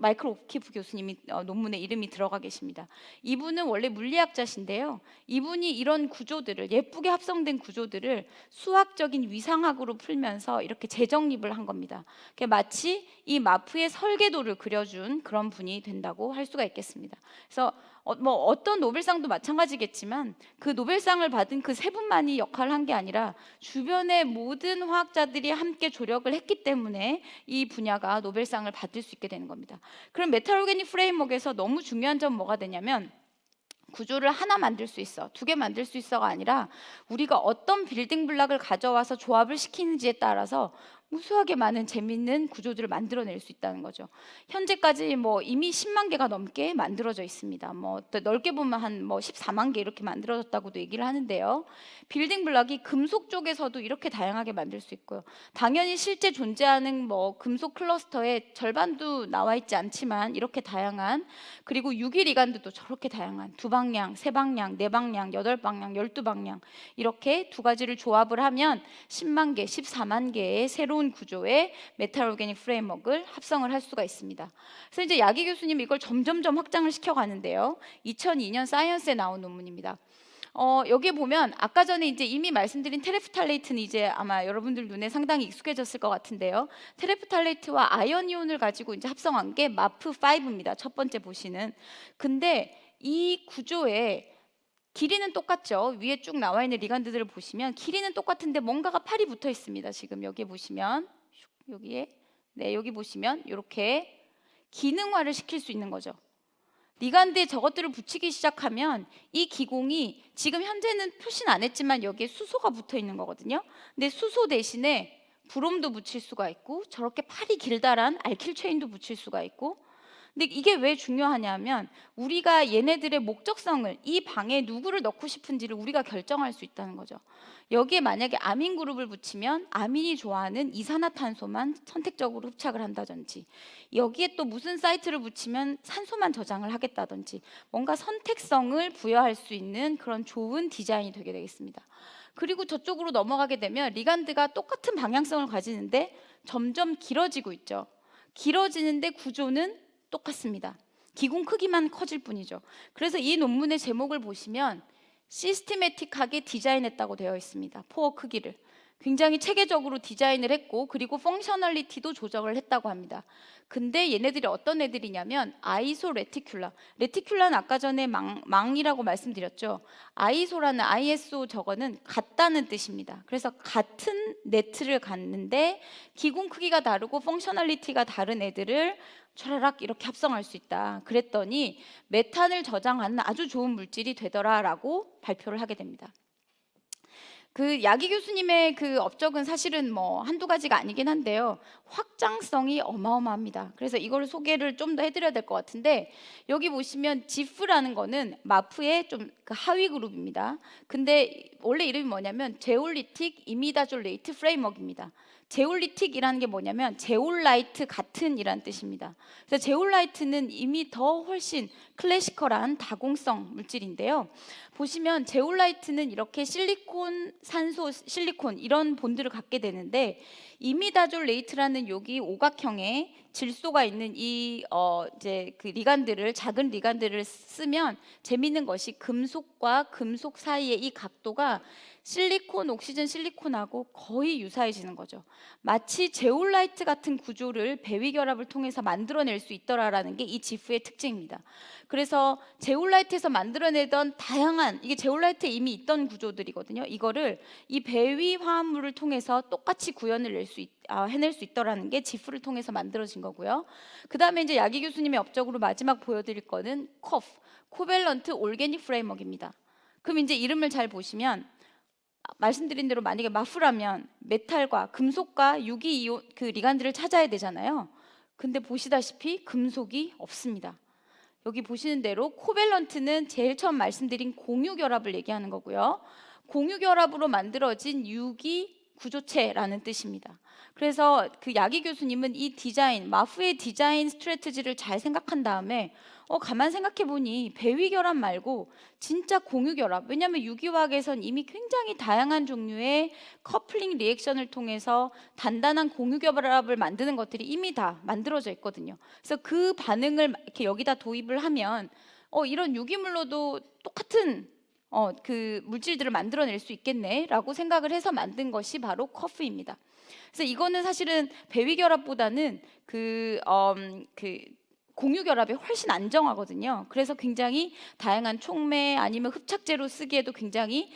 마이클 오키프 교수님이 논문에 이름이 들어가 계십니다. 이분은 원래 물리학자신데요. 이분이 이런 구조들을 예쁘게 합성된 구조들을 수학적인 위상학으로 풀면서 이렇게 재정립을 한 겁니다. 마치 이 마프의 설계도를 그려준 그런 분이 된다고 할 수가 있겠습니다. 그래서 어떤 노벨상도 마찬가지겠지만 그 노벨상을 받은 그 세 분만이 역할을 한 게 아니라 주변의 모든 화학자들이 함께 조력을 했기 때문에 이 분야가 노벨상을 받을 수 있게 되는 겁니다. 그럼 메탈 오르가닉 프레임워크에서 너무 중요한 점 뭐가 되냐면 구조를 하나 만들 수 있어, 두 개 만들 수 있어가 아니라 우리가 어떤 빌딩 블락을 가져와서 조합을 시키는지에 따라서 무수하게 많은 재밌는 구조들을 만들어낼 수 있다는 거죠. 현재까지 이미 10만 개가 넘게 만들어져 있습니다. 넓게 보면 한 14만 개 이렇게 만들어졌다고도 얘기를 하는데요. 빌딩 블럭이 금속 쪽에서도 이렇게 다양하게 만들 수 있고요. 당연히 실제 존재하는 금속 클러스터의 절반도 나와 있지 않지만 이렇게 다양한, 그리고 유기 리간드도 저렇게 다양한 2방향, 3방향, 4방향, 8방향, 12방향 이렇게 두 가지를 조합을 하면 10만 개, 14만 개의 새로운 구조의 메탈 오르가닉 프레임워크를 합성을 할 수가 있습니다. 그래서 이제 야기 교수님이 이걸 점점점 확장을 시켜가는데요. 2002년 사이언스에 나온 논문입니다. 여기에 보면 아까 전에 이제 이미 말씀드린 테레프탈레이트는 이제 아마 여러분들 눈에 상당히 익숙해졌을 것 같은데요. 테레프탈레이트와 아연 이온을 가지고 이제 합성한 게 마프5입니다. 첫 번째 보시는. 근데 이 구조에 길이는 똑같죠. 위에 쭉 나와 있는 리간드들을 보시면 길이는 똑같은데 뭔가가 팔이 붙어 있습니다. 지금 여기 보시면 여기 보시면 이렇게 기능화를 시킬 수 있는 거죠. 리간드에 저것들을 붙이기 시작하면 이 기공이 지금 현재는 표시는 안 했지만 여기에 수소가 붙어 있는 거거든요. 근데 수소 대신에 브롬도 붙일 수가 있고 저렇게 팔이 길다란 알킬 체인도 붙일 수가 있고, 근데 이게 왜 중요하냐면 우리가 얘네들의 목적성을, 이 방에 누구를 넣고 싶은지를 우리가 결정할 수 있다는 거죠. 여기에 만약에 아민 그룹을 붙이면 아민이 좋아하는 이산화탄소만 선택적으로 흡착을 한다든지, 여기에 또 무슨 사이트를 붙이면 산소만 저장을 하겠다든지, 뭔가 선택성을 부여할 수 있는 그런 좋은 디자인이 되게 되겠습니다. 그리고 저쪽으로 넘어가게 되면 리간드가 똑같은 방향성을 가지는데 점점 길어지고 있죠. 길어지는데 구조는 똑같습니다. 기공 크기만 커질 뿐이죠. 그래서 이 논문의 제목을 보시면 시스테매틱하게 디자인했다고 되어 있습니다. 포어 크기를 굉장히 체계적으로 디자인을 했고, 그리고 펑셔널리티도 조정을 했다고 합니다. 근데 얘네들이 어떤 애들이냐면 아이소 레티큘라. 레티큘라는 아까 전에 망이라고 말씀드렸죠. 아이소라는 ISO 저거는 같다는 뜻입니다. 그래서 같은 네트를 갖는데 기공 크기가 다르고 펑셔널리티가 다른 애들을 촤라락 이렇게 합성할 수 있다. 그랬더니 메탄을 저장하는 아주 좋은 물질이 되더라라고 발표를 하게 됩니다. 그 야기 교수님의 그 업적은 사실은 한두 가지가 아니긴 한데요. 확장성이 어마어마합니다. 그래서 이걸 소개를 좀 더 해드려야 될 것 같은데, 여기 보시면 지프라는 거는 마프의 좀 그 하위 그룹입니다. 근데 원래 이름이 뭐냐면 제올리틱 이미다졸레이트 프레임워크입니다. 제올리틱이라는 게 뭐냐면 제올라이트 같은 이란 뜻입니다. 그래서 제올라이트는 이미 더 훨씬 클래시컬한 다공성 물질인데요. 보시면 제올라이트는 이렇게 실리콘, 산소, 실리콘 이런 본드를 갖게 되는데, 이미다졸레이트라는 여기 오각형의 질소가 있는 이 이제 그 리간드를, 작은 리간드를 쓰면 재미있는 것이 금속과 금속 사이의 이 각도가 실리콘, 옥시전 실리콘하고 거의 유사해지는 거죠. 마치 제올라이트 같은 구조를 배위 결합을 통해서 만들어낼 수 있더라라는 게 이 지프의 특징입니다. 그래서 제올라이트에서 만들어내던 다양한, 이게 제올라이트에 이미 있던 구조들이거든요. 이거를 이 배위 화합물을 통해서 똑같이 구현을 해낼 수 있더라는 게 지프를 통해서 만들어진 거고요. 그 다음에 이제 야기 교수님의 업적으로 마지막 보여드릴 거는 코밸런트 올게닉 프레임워크입니다. 그럼 이제 이름을 잘 보시면 말씀드린 대로 만약에 마프라면 메탈과 금속과 유기 이온 그 리간드를 찾아야 되잖아요. 근데 보시다시피 금속이 없습니다. 여기 보시는 대로 코밸런트는 제일 처음 말씀드린 공유 결합을 얘기하는 거고요. 공유 결합으로 만들어진 유기 구조체라는 뜻입니다. 그래서 그 야기 교수님은 이 디자인, 마프의 디자인 스트래티지를 잘 생각한 다음에 가만 생각해 보니 배위결합 말고 진짜 공유결합, 왜냐하면 유기화학에선 이미 굉장히 다양한 종류의 커플링 리액션을 통해서 단단한 공유결합을 만드는 것들이 이미 다 만들어져 있거든요. 그래서 그 반응을 이렇게 여기다 도입을 하면 이런 유기물로도 똑같은 그 물질들을 만들어낼 수 있겠네라고 생각을 해서 만든 것이 바로 커프입니다. 그래서 이거는 사실은 배위결합보다는 그 공유결합이 훨씬 안정하거든요. 그래서 굉장히 다양한 촉매 아니면 흡착제로 쓰기에도 굉장히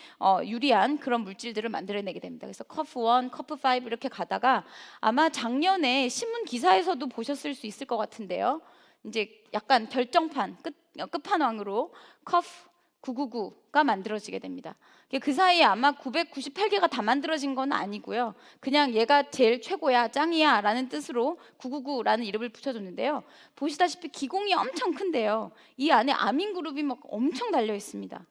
유리한 그런 물질들을 만들어내게 됩니다. 그래서 커프 1, 커프 5 이렇게 가다가 아마 작년에 신문 기사에서도 보셨을 수 있을 것 같은데요. 이제 약간 결정판 끝판왕으로 커프 999가 만들어지게 됩니다. 그 사이에 아마 998개가 다 만들어진 건 아니고요. 그냥 얘가 제일 최고야, 짱이야 라는 뜻으로 999라는 이름을 붙여줬는데요. 보시다시피 기공이 엄청 큰데요. 이 안에 아민 그룹이 막 엄청 달려 있습니다.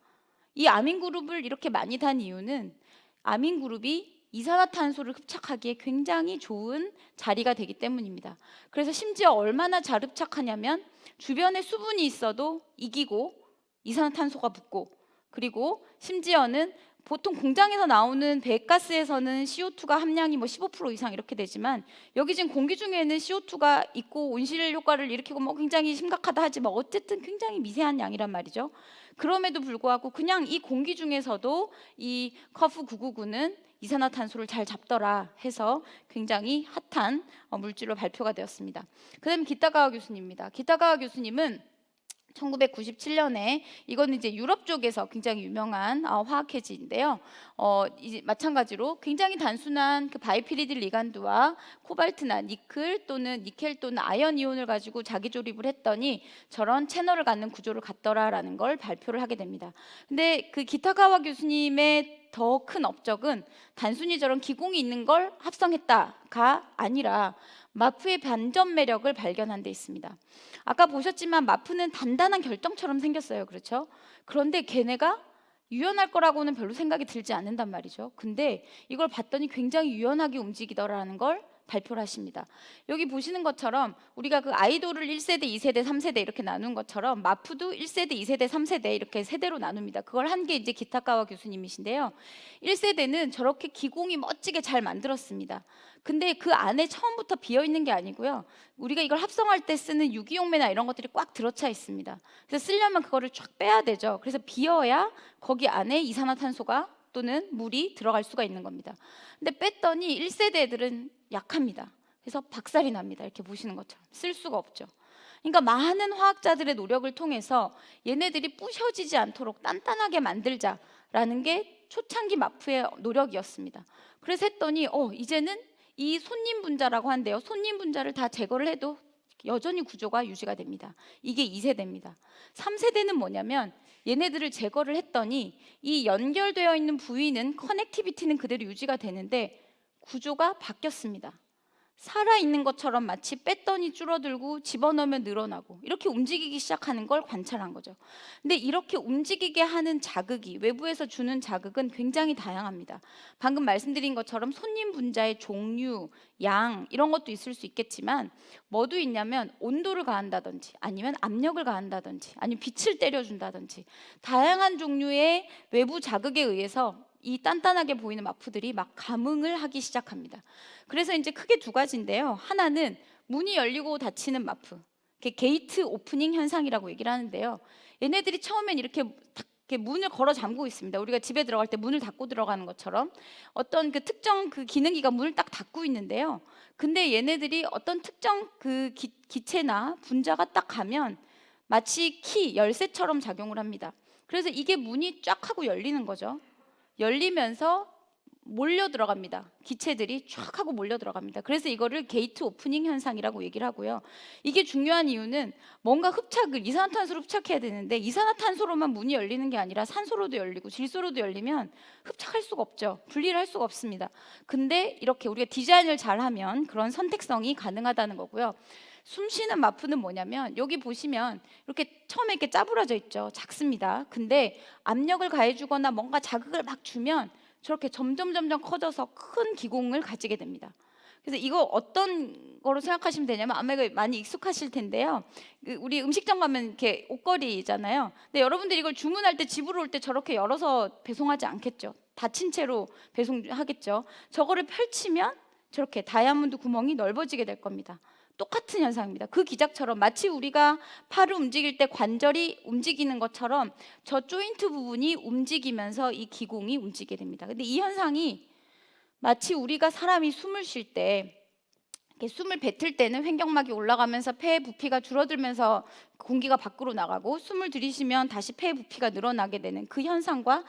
이 아민 그룹을 이렇게 많이 단 이유는 아민 그룹이 이산화탄소를 흡착하기에 굉장히 좋은 자리가 되기 때문입니다. 그래서 심지어 얼마나 잘 흡착하냐면 주변에 수분이 있어도 이기고 이산화탄소가 붙고, 그리고 심지어는 보통 공장에서 나오는 배가스에서는 CO2가 함량이 15% 이상 이렇게 되지만 여기 지금 공기 중에는 CO2가 있고 온실 효과를 일으키고 굉장히 심각하다 하지만 어쨌든 굉장히 미세한 양이란 말이죠. 그럼에도 불구하고 그냥 이 공기 중에서도 이 커프 999는 이산화탄소를 잘 잡더라 해서 굉장히 핫한 물질로 발표가 되었습니다. 그다음에 기타가와 교수님입니다. 기타가와 교수님은 1997년에 이거는 이제 유럽 쪽에서 굉장히 유명한 화학해지인데요. 이제 마찬가지로 굉장히 단순한 그 바이피리딜 리간드와 코발트나 니클 또는 니켈 또는 아연 이온을 가지고 자기 조립을 했더니 저런 채널을 갖는 구조를 갖더라라는 걸 발표를 하게 됩니다. 근데 그 기타가와 교수님의 더 큰 업적은 단순히 저런 기공이 있는 걸 합성했다가 아니라 마프의 반전 매력을 발견한 데 있습니다. 아까 보셨지만 마프는 단단한 결정처럼 생겼어요. 그렇죠? 그런데 걔네가 유연할 거라고는 별로 생각이 들지 않는단 말이죠. 근데 이걸 봤더니 굉장히 유연하게 움직이더라는 걸 발표를 하십니다. 여기 보시는 것처럼 우리가 그 아이돌을 1세대, 2세대, 3세대 이렇게 나눈 것처럼 마프도 1세대, 2세대, 3세대 이렇게 세대로 나눕니다. 그걸 한 게 이제 기타카와 교수님이신데요. 1세대는 저렇게 기공이 멋지게 잘 만들었습니다. 근데 그 안에 처음부터 비어 있는 게 아니고요. 우리가 이걸 합성할 때 쓰는 유기용매나 이런 것들이 꽉 들어차 있습니다. 그래서 쓰려면 그거를 쫙 빼야 되죠. 그래서 비어야 거기 안에 이산화탄소가 또는 물이 들어갈 수가 있는 겁니다. 근데 뺐더니 1세대 애들은 약합니다. 그래서 박살이 납니다. 이렇게 보시는 것처럼 쓸 수가 없죠. 그러니까 많은 화학자들의 노력을 통해서 얘네들이 부셔지지 않도록 단단하게 만들자라는 게 초창기 마프의 노력이었습니다. 그래서 했더니 이제는 이 손님 분자라고 한대요. 손님 분자를 다 제거를 해도 여전히 구조가 유지가 됩니다. 이게 2세대입니다. 3세대는 뭐냐면 얘네들을 제거를 했더니 이 연결되어 있는 부위는 커넥티비티는 그대로 유지가 되는데 구조가 바뀌었습니다. 살아있는 것처럼 마치 뺐더니 줄어들고 집어넣으면 늘어나고 이렇게 움직이기 시작하는 걸 관찰한 거죠. 근데 이렇게 움직이게 하는 자극이, 외부에서 주는 자극은 굉장히 다양합니다. 방금 말씀드린 것처럼 손님 분자의 종류, 양 이런 것도 있을 수 있겠지만 뭐도 있냐면 온도를 가한다든지 아니면 압력을 가한다든지 아니면 빛을 때려준다든지 다양한 종류의 외부 자극에 의해서 이 단단하게 보이는 마프들이 막 감응을 하기 시작합니다. 그래서 이제 크게 두 가지인데요. 하나는 문이 열리고 닫히는 마프, 게이트 오프닝 현상이라고 얘기를 하는데요. 얘네들이 처음엔 이렇게 문을 걸어 잠그고 있습니다. 우리가 집에 들어갈 때 문을 닫고 들어가는 것처럼 어떤 그 특정 그 기능기가 문을 딱 닫고 있는데요. 근데 얘네들이 어떤 특정 그 기체나 분자가 딱 가면 마치 키, 열쇠처럼 작용을 합니다. 그래서 이게 문이 쫙 하고 열리는 거죠. 열리면서 몰려 들어갑니다. 기체들이 쫙 하고 몰려 들어갑니다. 그래서 이거를 게이트 오프닝 현상이라고 얘기를 하고요. 이게 중요한 이유는 뭔가 흡착을 이산화탄소로 흡착해야 되는데 이산화탄소로만 문이 열리는 게 아니라 산소로도 열리고 질소로도 열리면 흡착할 수가 없죠. 분리를 할 수가 없습니다. 근데 이렇게 우리가 디자인을 잘하면 그런 선택성이 가능하다는 거고요. 숨 쉬는 마프는 뭐냐면 여기 보시면 이렇게 처음에 이렇게 짜부러져 있죠. 작습니다. 근데 압력을 가해주거나 뭔가 자극을 막 주면 저렇게 점점 커져서 큰 기공을 가지게 됩니다. 그래서 이거 어떤 거로 생각하시면 되냐면 아마 이거 많이 익숙하실 텐데요. 우리 음식점 가면 이렇게 옷걸이잖아요. 근데 여러분들이 이걸 주문할 때 집으로 올 때 저렇게 열어서 배송하지 않겠죠. 닫힌 채로 배송하겠죠. 저거를 펼치면 저렇게 다이아몬드 구멍이 넓어지게 될 겁니다. 똑같은 현상입니다. 그 기작처럼 마치 우리가 팔을 움직일 때 관절이 움직이는 것처럼 저 조인트 부분이 움직이면서 이 기공이 움직이게 됩니다. 근데 이 현상이 마치 우리가 사람이 숨을 쉴 때 이렇게 숨을 뱉을 때는 횡격막이 올라가면서 폐의 부피가 줄어들면서 공기가 밖으로 나가고 숨을 들이쉬면 다시 폐의 부피가 늘어나게 되는 그 현상과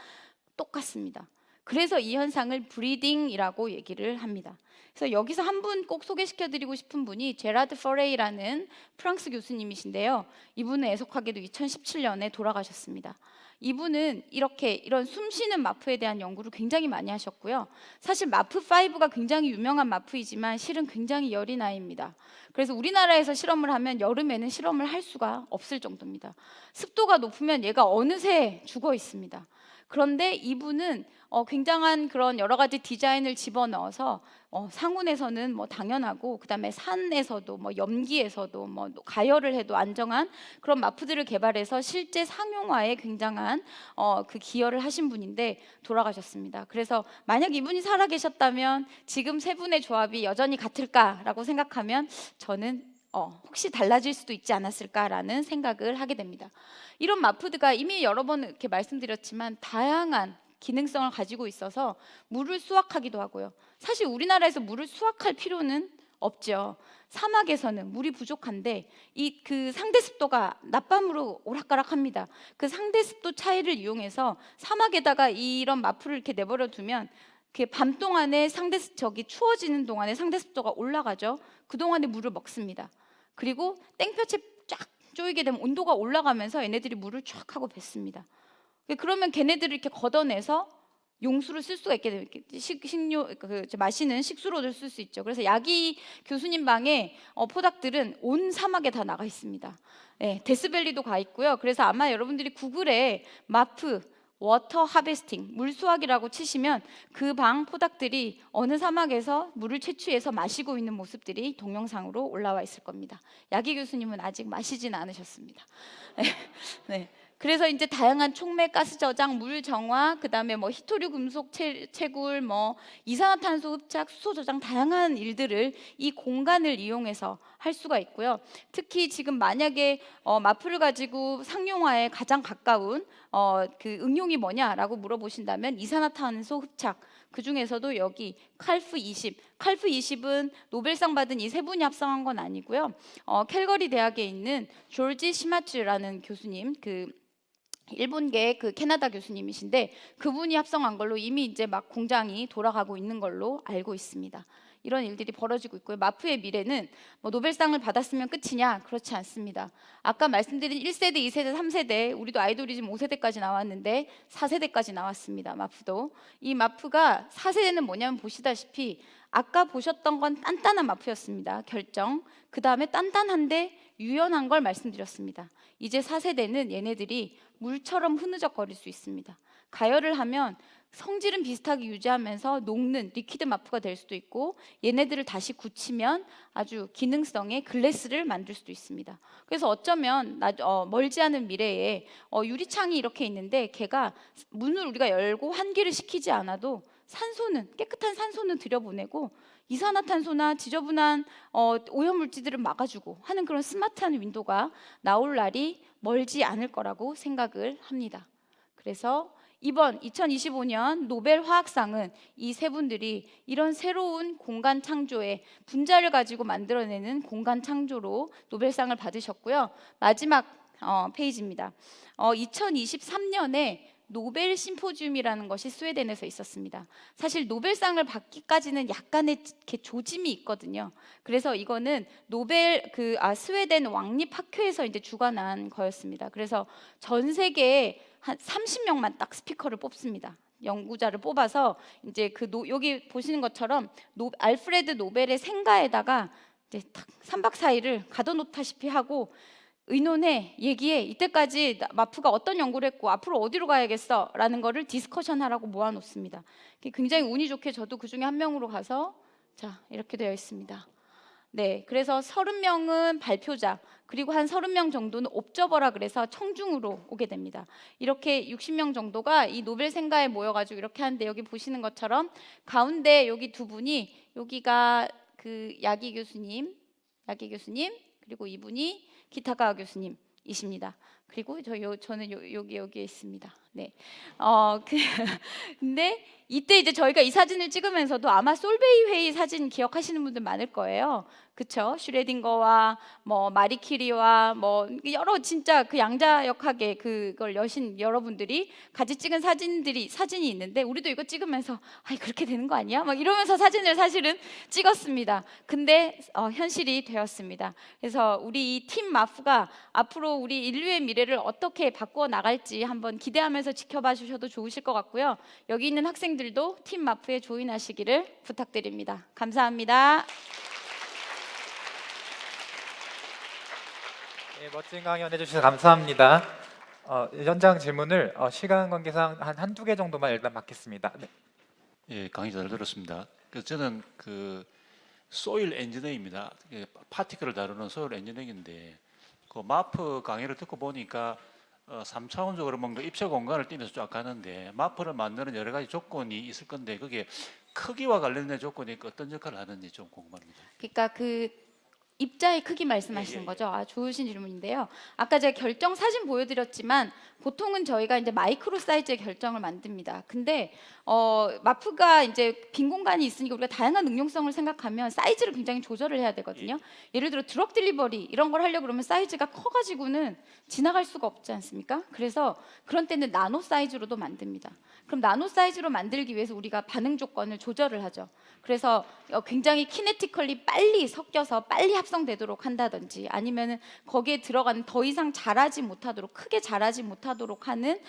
똑같습니다. 그래서 이 현상을 브리딩이라고 얘기를 합니다. 그래서 여기서 한 분 꼭 소개시켜드리고 싶은 분이 제라드 퍼레이라는 프랑스 교수님이신데요. 이분은 애석하게도 2017년에 돌아가셨습니다. 이분은 이런 숨쉬는 마프에 대한 연구를 굉장히 많이 하셨고요. 사실 마프5가 굉장히 유명한 마프이지만 실은 굉장히 여린 아이입니다. 그래서 우리나라에서 실험을 하면 여름에는 실험을 할 수가 없을 정도입니다. 습도가 높으면 얘가 어느새 죽어 있습니다. 그런데 이분은 굉장한 그런 여러 가지 디자인을 집어넣어서 상온에서는 뭐 당연하고 그다음에 산에서도 뭐 염기에서도 뭐 가열을 해도 안정한 그런 마프들을 개발해서 실제 상용화에 굉장한 그 기여를 하신 분인데 돌아가셨습니다. 그래서 만약 이분이 살아계셨다면 지금 세 분의 조합이 여전히 같을까라고 생각하면 저는 혹시 달라질 수도 있지 않았을까라는 생각을 하게 됩니다. 이런 마푸드가 이미 여러 번 이렇게 말씀드렸지만 다양한 기능성을 가지고 있어서 물을 수확하기도 하고요. 사실 우리나라에서 물을 수확할 필요는 없죠. 사막에서는 물이 부족한데 그 상대 습도가 낮밤으로 오락가락합니다. 그 상대 습도 차이를 이용해서 사막에다가 이런 마푸를 이렇게 내버려 두면 밤 동안에 추워지는 동안에 상대 습도가 올라가죠. 그 동안에 물을 먹습니다. 그리고 땡볕에 쫙 쪼이게 되면 온도가 올라가면서 얘네들이 물을 쫙 하고 뱉습니다. 그러면 걔네들을 이렇게 걷어내서 용수를 쓸 수가 있게 되면 마시는 식수로를 쓸 수 있죠. 그래서 야기 교수님 방에 포닥들은 온 사막에 다 나가 있습니다. 네, 데스밸리도 가 있고요. 그래서 아마 여러분들이 구글에 마프 워터 하베스팅, 물 수확이라고 치시면 그 방 포닥들이 어느 사막에서 물을 채취해서 마시고 있는 모습들이 동영상으로 올라와 있을 겁니다. 야기 교수님은 아직 마시진 않으셨습니다. 네. 그래서 이제 다양한 촉매, 가스 저장, 물 정화, 그다음에 뭐 히토류 금속 채굴, 뭐 이산화탄소 흡착, 수소 저장 다양한 일들을 이 공간을 이용해서 할 수가 있고요. 특히 지금 만약에 마프를 가지고 상용화에 가장 가까운 그 응용이 뭐냐라고 물어보신다면 이산화탄소 흡착, 그 중에서도 여기 칼프 20은 노벨상 받은 이 세 분이 합성한 건 아니고요. 캘거리 대학에 있는 조지 시마츠라는 교수님, 일본계 캐나다 교수님이신데 그분이 합성한 걸로 이미 이제 막 공장이 돌아가고 있는 걸로 알고 있습니다. 이런 일들이 벌어지고 있고요. 마프의 미래는 뭐 노벨상을 받았으면 끝이냐? 그렇지 않습니다. 아까 말씀드린 1세대, 2세대, 3세대, 우리도 아이돌이 지금 5세대까지 나왔는데 4세대까지 나왔습니다. 마프도. 이 마프가 4세대는 뭐냐면 보시다시피 아까 보셨던 건 단단한 마프였습니다. 결정. 그 다음에 단단한데 유연한 걸 말씀드렸습니다. 이제 4세대는 얘네들이 물처럼 흐느적거릴 수 있습니다. 가열을 하면 성질은 비슷하게 유지하면서 녹는 리퀴드 마프가 될 수도 있고 얘네들을 다시 굳히면 아주 기능성의 글래스를 만들 수도 있습니다. 그래서 어쩌면 멀지 않은 미래에 유리창이 이렇게 있는데 걔가 문을 우리가 열고 환기를 시키지 않아도 깨끗한 산소는 들여보내고 이산화탄소나 지저분한 오염물질들을 막아주고 하는 그런 스마트한 윈도우가 나올 날이 멀지 않을 거라고 생각을 합니다. 그래서 이번 2025년 노벨 화학상은 이 세 분들이 이런 새로운 공간 창조의 분자를 가지고 만들어내는 공간 창조로 노벨상을 받으셨고요. 마지막 페이지입니다. 2023년에 노벨 심포지움이라는 것이 스웨덴에서 있었습니다. 사실 노벨상을 받기까지는 약간의 조짐이 있거든요. 그래서 이거는 스웨덴 왕립학회에서 이제 주관한 거였습니다. 그래서 전 세계에 한 30명만 딱 스피커를 뽑습니다. 연구자를 뽑아서 이제 여기 보시는 것처럼 알프레드 노벨의 생가에다가 이제 딱 3박 4일을 가둬놓다시피 하고 의논해, 얘기해. 이때까지 마프가 어떤 연구를 했고 앞으로 어디로 가야겠어? 라는 거를 디스커션 하라고 모아놓습니다. 굉장히 운이 좋게 저도 그 중에 한 명으로 가서 자, 이렇게 되어 있습니다. 네, 그래서 30명은 발표자, 그리고 한 30명 정도는 옵저버라 그래서 청중으로 오게 됩니다. 이렇게 60명 정도가 이 노벨 생가에 모여가지고 이렇게 하는데, 여기 보시는 것처럼 가운데 여기 두 분이, 여기가 그 야기 교수님, 그리고 이분이 기타가 교수님이십니다. 그리고 저는 여기에 있습니다. 네. 근데 이때 이제 저희가 이 사진을 찍으면서도 아마 솔베이 회의 사진 기억하시는 분들 많을 거예요. 그쵸? 슈레딩거와 뭐 마리 키리와 뭐 여러 진짜 그 양자역학의 그걸 여신 여러분들이 같이 찍은 사진이 있는데, 우리도 이거 찍으면서 아이 그렇게 되는 거 아니야? 막 이러면서 사진을 사실은 찍었습니다. 근데 현실이 되었습니다. 그래서 우리 이 팀 마프가 앞으로 우리 인류의 미래를 어떻게 바꾸어 나갈지 한번 기대하면서 지켜봐 주셔도 좋으실 것 같고요. 여기 있는 학생들도 팀 마프에 조인하시기를 부탁드립니다. 감사합니다. 네, 멋진 강연 해주셔서 감사합니다. 현장 질문을 시간 관계상 한두 개 정도만 일단 받겠습니다. 네. 예, 강의 잘 들었습니다. 그래서 저는 그 소일 엔지니어입니다. 파티클을 다루는 소일 엔지니어인데, 그 마프 강의를 듣고 보니까 3차원적으로 뭔가 입체 공간을 띄면서 쫙 가는데, 마프를 만드는 여러 가지 조건이 있을 건데 그게 크기와 관련된 조건이 어떤 역할을 하는지 좀 궁금합니다. 그러니까 그 입자의 크기 말씀하시는 거죠? 아, 좋으신 질문인데요. 아까 제가 결정 사진 보여드렸지만 보통은 저희가 이제 마이크로 사이즈의 결정을 만듭니다. 근데 마프가 이제 빈 공간이 있으니까 우리가 다양한 응용성을 생각하면 사이즈를 굉장히 조절을 해야 되거든요. 예를 들어 드럭 딜리버리 이런 걸 하려고 그러면 사이즈가 커가지고는 지나갈 수가 없지 않습니까? 그래서 그런 때는 나노 사이즈로도 만듭니다. 그럼 나노 사이즈로 만들기 위해서 우리가 반응 조건을 조절을 하죠. 그래서 굉장히 키네티컬리 빨리 섞여서 빨리 합성되도록 한다든지, 아니면은 거기에 들어가는 더 이상 자라지 못하도록, 크게 자라지 못하도록 하는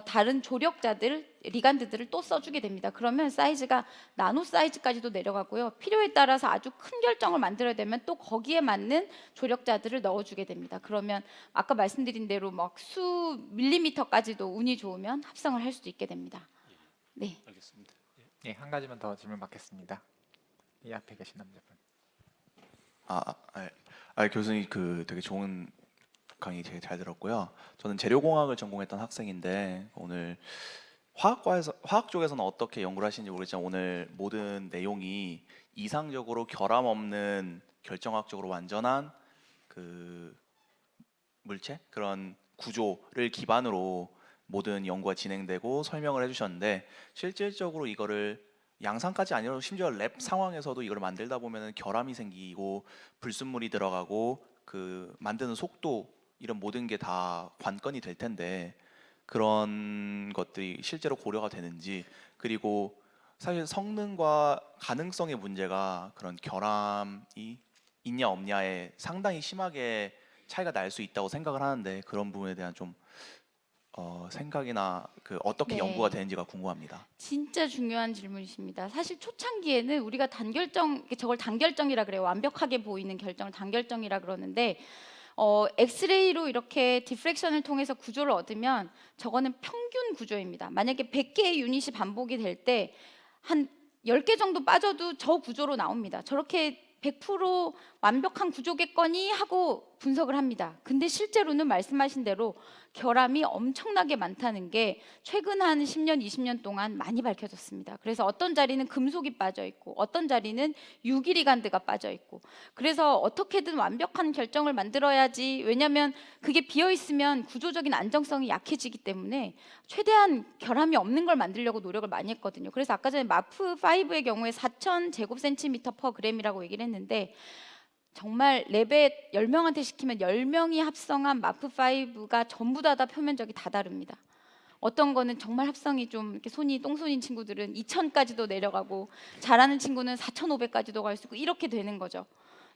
다른 조력자들, 리간드들을 또 써주게 됩니다. 그러면 사이즈가 나노 사이즈까지도 내려가고요. 필요에 따라서 아주 큰 결정을 만들어야 되면 또 거기에 맞는 조력자들을 넣어주게 됩니다. 그러면 아까 말씀드린 대로 막 수 밀리미터까지도 운이 좋으면 합성을 할 수도 있게 됩니다. 네. 알겠습니다. 네, 한 가지만 더 질문 받겠습니다. 이 앞에 계신 남자분. 교수님 그 되게 좋은 강의 되게 잘 들었고요. 저는 재료공학을 전공했던 학생인데 오늘 화학 쪽에서는 어떻게 연구를 하시는지 모르겠지만 오늘 모든 내용이 이상적으로 결함 없는 결정학적으로 완전한 그 물체 그런 구조를 기반으로 모든 연구가 진행되고 설명을 해주셨는데, 실질적으로 이거를 양산까지 아니라도 심지어 랩 상황에서도 이걸 만들다 보면은 결함이 생기고 불순물이 들어가고 그 만드는 속도 이런 모든 게 다 관건이 될 텐데 그런 것들이 실제로 고려가 되는지, 그리고 사실 성능과 가능성의 문제가 그런 결함이 있냐 없냐에 상당히 심하게 차이가 날 수 있다고 생각을 하는데 그런 부분에 대한 좀 생각이나 그 어떻게 네. 연구가 되는지가 궁금합니다. 진짜 중요한 질문이십니다. 사실 초창기에는 우리가 저걸 단결정이라 그래요. 완벽하게 보이는 결정을 단결정이라 그러는데, 엑스레이로 이렇게 디프렉션을 통해서 구조를 얻으면 저거는 평균 구조입니다. 만약에 100개의 유닛이 반복이 될 때 한 10개 정도 빠져도 저 구조로 나옵니다. 저렇게 100% 완벽한 구조겠거니 하고 분석을 합니다. 근데 실제로는 말씀하신 대로 결함이 엄청나게 많다는 게 최근 한 10년, 20년 동안 많이 밝혀졌습니다. 그래서 어떤 자리는 금속이 빠져 있고 어떤 자리는 유기리간드가 빠져 있고, 그래서 어떻게든 완벽한 결정을 만들어야지, 왜냐하면 그게 비어 있으면 구조적인 안정성이 약해지기 때문에 최대한 결함이 없는 걸 만들려고 노력을 많이 했거든요. 그래서 아까 전에 마프5의 경우에 4,000 제곱센티미터 퍼 그램이라고 얘기를 했는데, 정말 랩에 10명한테 시키면 10명이 합성한 마프5가 전부 다 표면적이 다 다릅니다. 어떤 거는 정말 합성이 좀 이렇게 똥손인 친구들은 2,000까지도 내려가고, 잘하는 친구는 4,500까지도 갈 수 있고 이렇게 되는 거죠.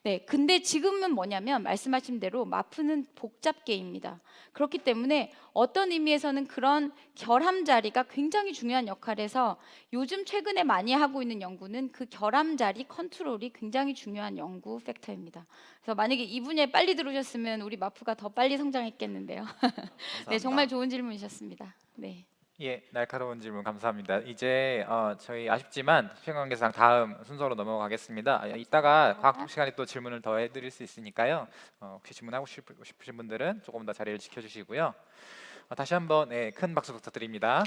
네, 근데 지금은 뭐냐면 말씀하신 대로 마프는 복잡계입니다. 그렇기 때문에 어떤 의미에서는 그런 결함 자리가 굉장히 중요한 역할을 해서 요즘 최근에 많이 하고 있는 연구는 그 결함 자리 컨트롤이 굉장히 중요한 연구 팩터입니다. 그래서 만약에 이 분야에 빨리 들어오셨으면 우리 마프가 더 빨리 성장했겠는데요. 네, 정말 좋은 질문이셨습니다. 네. 예, 날카로운 질문 감사합니다. 이제 저희 아쉽지만 시간관계상 다음 순서로 넘어가겠습니다. 이따가 과학 시간에 또 질문을 더 해드릴 수 있으니까요. 혹시 질문하고 싶으신 분들은 조금 더 자리를 지켜주시고요. 다시 한번 큰 박수 부탁드립니다.